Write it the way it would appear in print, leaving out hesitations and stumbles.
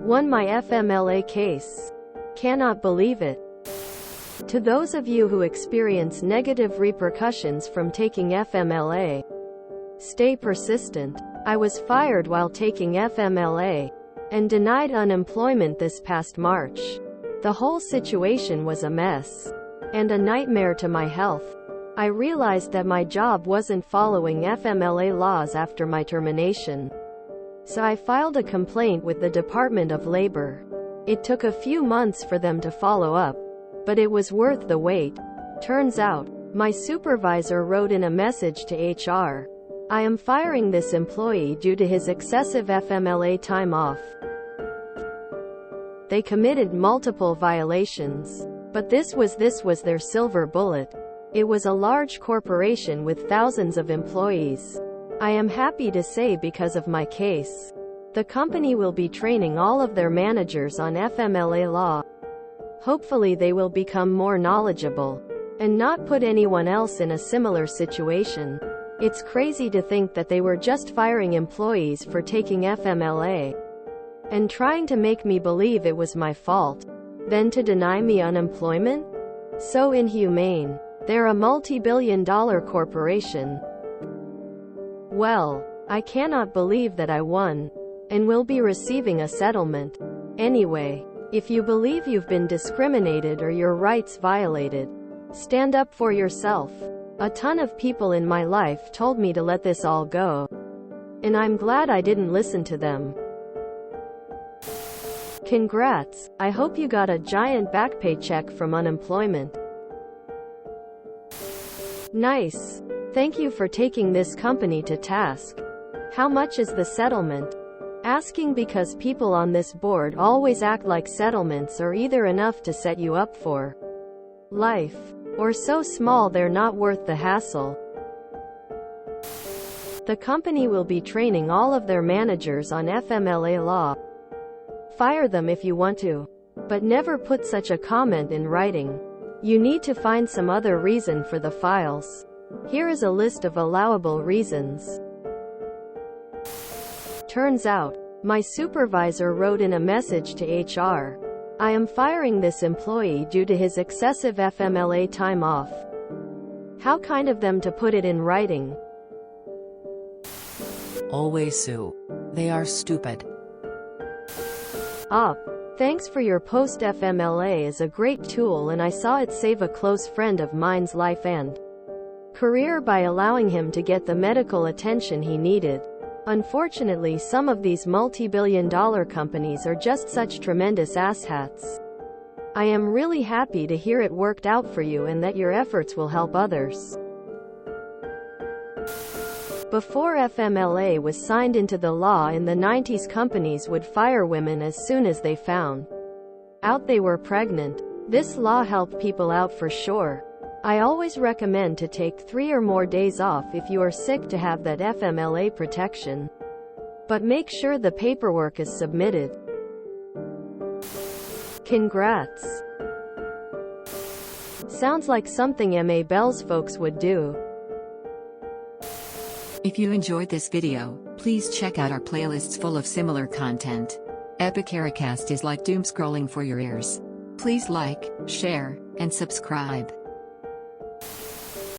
Won my FMLA case. Cannot believe it. To those of you who experience negative repercussions from taking FMLA, stay persistent. I was fired while taking FMLA and denied unemployment this past March. The whole situation was a mess and a nightmare to my health. I realized that my job wasn't following FMLA laws after my termination, so I filed a complaint with the Department of Labor. It took a few months for them to follow up, but it was worth the wait. Turns out, my supervisor wrote in a message to HR, "I am firing this employee due to his excessive FMLA time off." They committed multiple violations, but this was their silver bullet. It was a large corporation with thousands of employees. I am happy to say because of my case, the company will be training all of their managers on FMLA law. Hopefully they will become more knowledgeable and not put anyone else in a similar situation. It's crazy to think that they were just firing employees for taking FMLA and trying to make me believe it was my fault, then to deny me unemployment? So inhumane. They're a multi-billion-dollar corporation. Well, I cannot believe that I won and will be receiving a settlement. Anyway, if you believe you've been discriminated or your rights violated, stand up for yourself. A ton of people in my life told me to let this all go, and I'm glad I didn't listen to them. Congrats, I hope you got a giant back pay check from unemployment. Nice. Thank you for taking this company to task. How much is the settlement? Asking because people on this board always act like settlements are either enough to set you up for life, or so small they're not worth the hassle. The company will be training all of their managers on FMLA law. Fire them if you want to, but never put such a comment in writing. You need to find some other reason for the files. Here is a list of allowable reasons. Turns out, my supervisor wrote in a message to HR, "I am firing this employee due to his excessive FMLA time off." How kind of them to put it in writing. Always sue. They are stupid. Up. Thanks for your post. FMLA is a great tool and I saw it save a close friend of mine's life and career by allowing him to get the medical attention he needed. Unfortunately, some of these multi-billion-dollar companies are just such tremendous asshats. I am really happy to hear it worked out for you and that your efforts will help others. Before FMLA was signed into the law in the 90s, companies would fire women as soon as they found out they were pregnant. This law helped people out for sure. I always recommend to take 3 or more days off if you are sick to have that FMLA protection. But make sure the paperwork is submitted. Congrats. Sounds like something MA Bell's folks would do. If you enjoyed this video, please check out our playlists full of similar content. Epic Ericast is like doom scrolling for your ears. Please like, share, and subscribe.